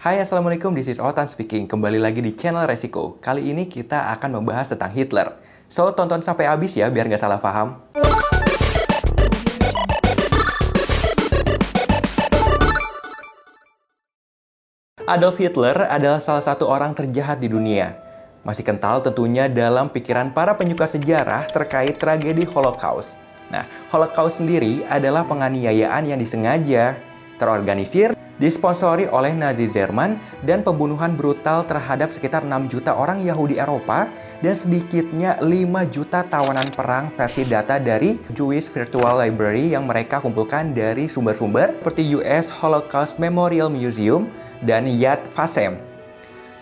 Hai, Assalamualaikum, this is Otan speaking. Kembali lagi di channel Resiko. Kali ini kita akan membahas tentang Hitler. So, tonton sampai habis ya, biar nggak salah paham. Adolf Hitler adalah salah satu orang terjahat di dunia. Masih kental tentunya dalam pikiran para penyuka sejarah terkait tragedi Holocaust. Nah, Holocaust sendiri adalah penganiayaan yang disengaja, terorganisir, disponsori oleh Nazi Jerman, dan pembunuhan brutal terhadap sekitar 6 juta orang Yahudi Eropa dan sedikitnya 5 juta tawanan perang versi data dari Jewish Virtual Library yang mereka kumpulkan dari sumber-sumber seperti US Holocaust Memorial Museum dan Yad Vashem.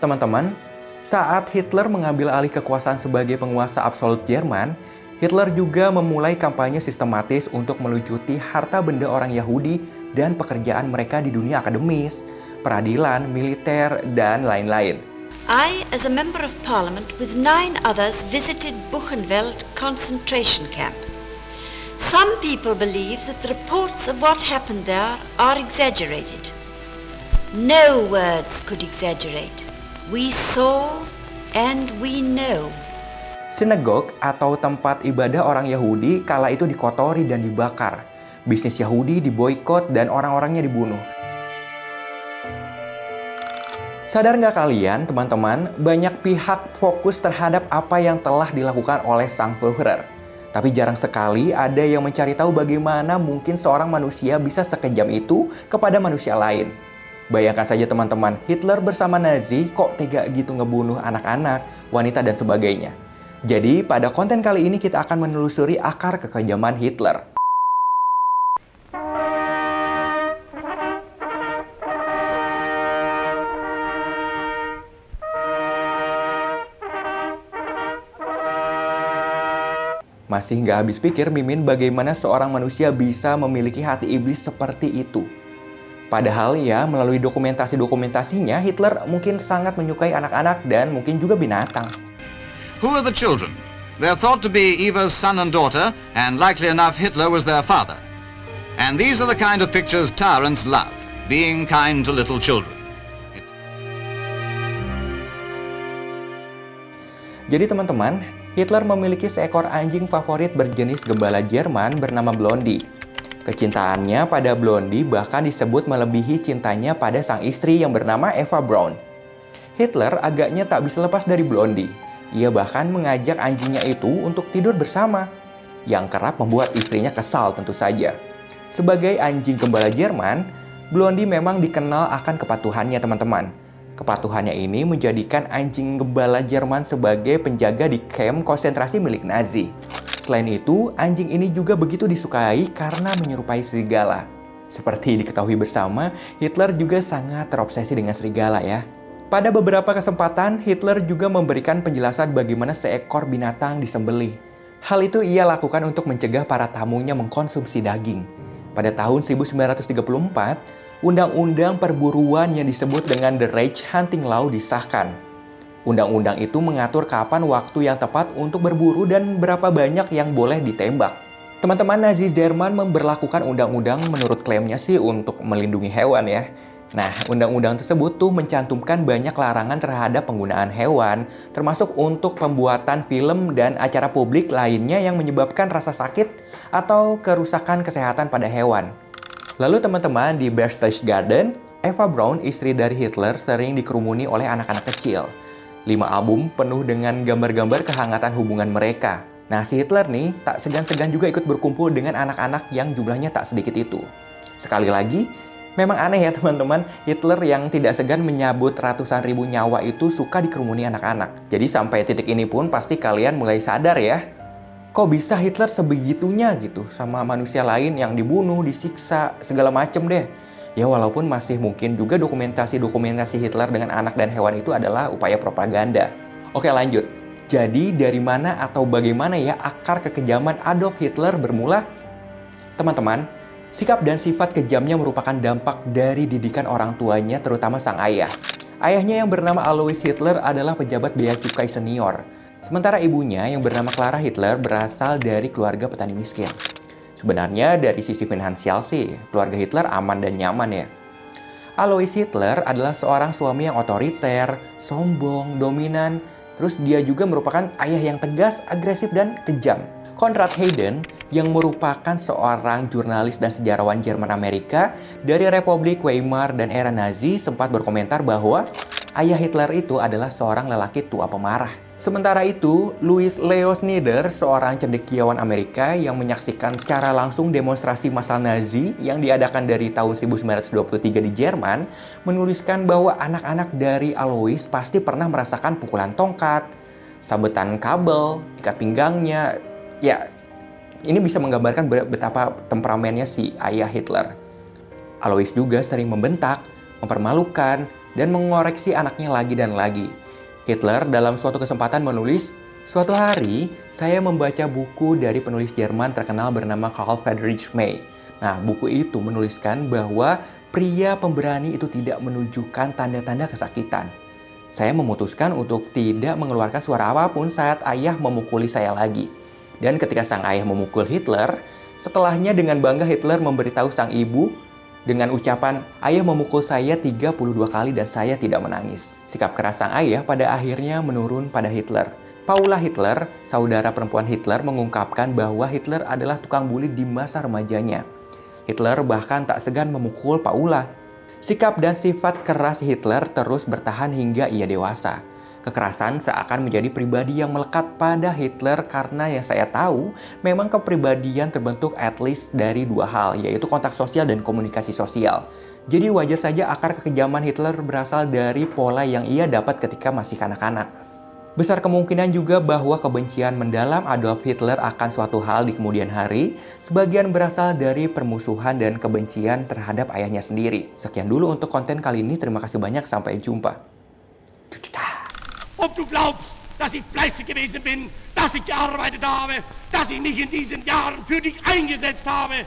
Teman-teman, saat Hitler mengambil alih kekuasaan sebagai penguasa absolut Jerman, Hitler juga memulai kampanye sistematis untuk melucuti harta benda orang Yahudi dan pekerjaan mereka di dunia akademis, peradilan, militer, dan lain-lain. I, as a member of parliament with 9 others, visited Buchenwald concentration camp. Some people believe that the reports of what happened there are exaggerated. No words could exaggerate. We saw and we know. Sinagog atau tempat ibadah orang Yahudi kala itu dikotori dan dibakar. Bisnis Yahudi diboikot dan orang-orangnya dibunuh. Sadar nggak kalian, teman-teman, banyak pihak fokus terhadap apa yang telah dilakukan oleh sang Führer. Tapi jarang sekali ada yang mencari tahu bagaimana mungkin seorang manusia bisa sekejam itu kepada manusia lain. Bayangkan saja teman-teman, Hitler bersama Nazi kok tega gitu ngebunuh anak-anak, wanita, dan sebagainya. Jadi, pada konten kali ini kita akan menelusuri akar kekejaman Hitler. Masih nggak habis pikir Mimin bagaimana seorang manusia bisa memiliki hati iblis seperti itu? Padahal ya, melalui dokumentasinya, Hitler mungkin sangat menyukai anak-anak dan mungkin juga binatang. Who are the children? They're thought to be Eva's son and daughter, and likely enough Hitler was their father. And these are the kind of pictures tyrants love, being kind to little children. Jadi teman-teman, Hitler memiliki seekor anjing favorit berjenis gembala Jerman bernama Blondie. Kecintaannya pada Blondie bahkan disebut melebihi cintanya pada sang istri yang bernama Eva Braun. Hitler agaknya tak bisa lepas dari Blondie. Ia bahkan mengajak anjingnya itu untuk tidur bersama, yang kerap membuat istrinya kesal tentu saja. Sebagai anjing gembala Jerman, Blondie memang dikenal akan kepatuhannya teman-teman. Kepatuhannya ini menjadikan anjing gembala Jerman sebagai penjaga di kamp konsentrasi milik Nazi. Selain itu, anjing ini juga begitu disukai karena menyerupai serigala. Seperti diketahui bersama, Hitler juga sangat terobsesi dengan serigala ya. Pada beberapa kesempatan, Hitler juga memberikan penjelasan bagaimana seekor binatang disembelih. Hal itu ia lakukan untuk mencegah para tamunya mengkonsumsi daging. Pada tahun 1934, undang-undang perburuan yang disebut dengan The Reich Hunting Law disahkan. Undang-undang itu mengatur kapan waktu yang tepat untuk berburu dan berapa banyak yang boleh ditembak. Teman-teman, Nazi Jerman memberlakukan undang-undang menurut klaimnya sih untuk melindungi hewan ya. Nah, undang-undang tersebut tuh mencantumkan banyak larangan terhadap penggunaan hewan, termasuk untuk pembuatan film dan acara publik lainnya yang menyebabkan rasa sakit atau kerusakan kesehatan pada hewan. Lalu teman-teman, di Berchtesgaden, Eva Braun, istri dari Hitler, sering dikerumuni oleh anak-anak kecil. 5 album penuh dengan gambar-gambar kehangatan hubungan mereka. Nah, si Hitler nih tak segan-segan juga ikut berkumpul dengan anak-anak yang jumlahnya tak sedikit itu. Sekali lagi, memang aneh ya teman-teman, Hitler yang tidak segan menyabut ratusan ribu nyawa itu suka dikerumuni anak-anak. Jadi sampai titik ini pun pasti kalian mulai sadar ya, kok bisa Hitler sebegitunya gitu sama manusia lain yang dibunuh, disiksa, segala macem deh. Ya walaupun masih mungkin juga dokumentasi Hitler dengan anak dan hewan itu adalah upaya propaganda. Oke lanjut, jadi dari mana atau bagaimana ya akar kekejaman Adolf Hitler bermula? Teman-teman, sikap dan sifat kejamnya merupakan dampak dari didikan orang tuanya, terutama sang ayah. Ayahnya yang bernama Alois Hitler adalah pejabat bea cukai senior. Sementara ibunya yang bernama Clara Hitler berasal dari keluarga petani miskin. Sebenarnya dari sisi finansial sih, keluarga Hitler aman dan nyaman ya. Alois Hitler adalah seorang suami yang otoriter, sombong, dominan, terus dia juga merupakan ayah yang tegas, agresif, dan kejam. Konrad Hayden yang merupakan seorang jurnalis dan sejarawan Jerman Amerika dari Republik Weimar dan era Nazi sempat berkomentar bahwa ayah Hitler itu adalah seorang lelaki tua pemarah. Sementara itu, Louis Leo Schneider, seorang cendekiawan Amerika yang menyaksikan secara langsung demonstrasi massal Nazi yang diadakan dari tahun 1923 di Jerman, menuliskan bahwa anak-anak dari Alois pasti pernah merasakan pukulan tongkat, sabetan kabel, ikat pinggangnya. Ya, ini bisa menggambarkan betapa temperamennya si ayah Hitler. Alois juga sering membentak, mempermalukan, dan mengoreksi anaknya lagi dan lagi. Hitler dalam suatu kesempatan menulis, "Suatu hari, saya membaca buku dari penulis Jerman terkenal bernama Carl Friedrich May." Nah, buku itu menuliskan bahwa pria pemberani itu tidak menunjukkan tanda-tanda kesakitan. Saya memutuskan untuk tidak mengeluarkan suara apapun saat ayah memukuli saya lagi. Dan ketika sang ayah memukul Hitler, setelahnya dengan bangga Hitler memberitahu sang ibu dengan ucapan, "Ayah memukul saya 32 kali dan saya tidak menangis." Sikap keras sang ayah pada akhirnya menurun pada Hitler. Paula Hitler, saudara perempuan Hitler, mengungkapkan bahwa Hitler adalah tukang bully di masa remajanya. Hitler bahkan tak segan memukul Paula. Sikap dan sifat keras Hitler terus bertahan hingga ia dewasa. Kekerasan seakan menjadi pribadi yang melekat pada Hitler karena yang saya tahu memang kepribadian terbentuk at least dari dua hal, yaitu kontak sosial dan komunikasi sosial. Jadi wajar saja akar kekejaman Hitler berasal dari pola yang ia dapat ketika masih kanak-kanak. Besar kemungkinan juga bahwa kebencian mendalam Adolf Hitler akan suatu hal di kemudian hari, sebagian berasal dari permusuhan dan kebencian terhadap ayahnya sendiri. Sekian dulu untuk konten kali ini, terima kasih banyak, sampai jumpa. Ob du glaubst, dass ich fleißig gewesen bin, dass ich gearbeitet habe, dass ich mich in diesen Jahren für dich eingesetzt habe.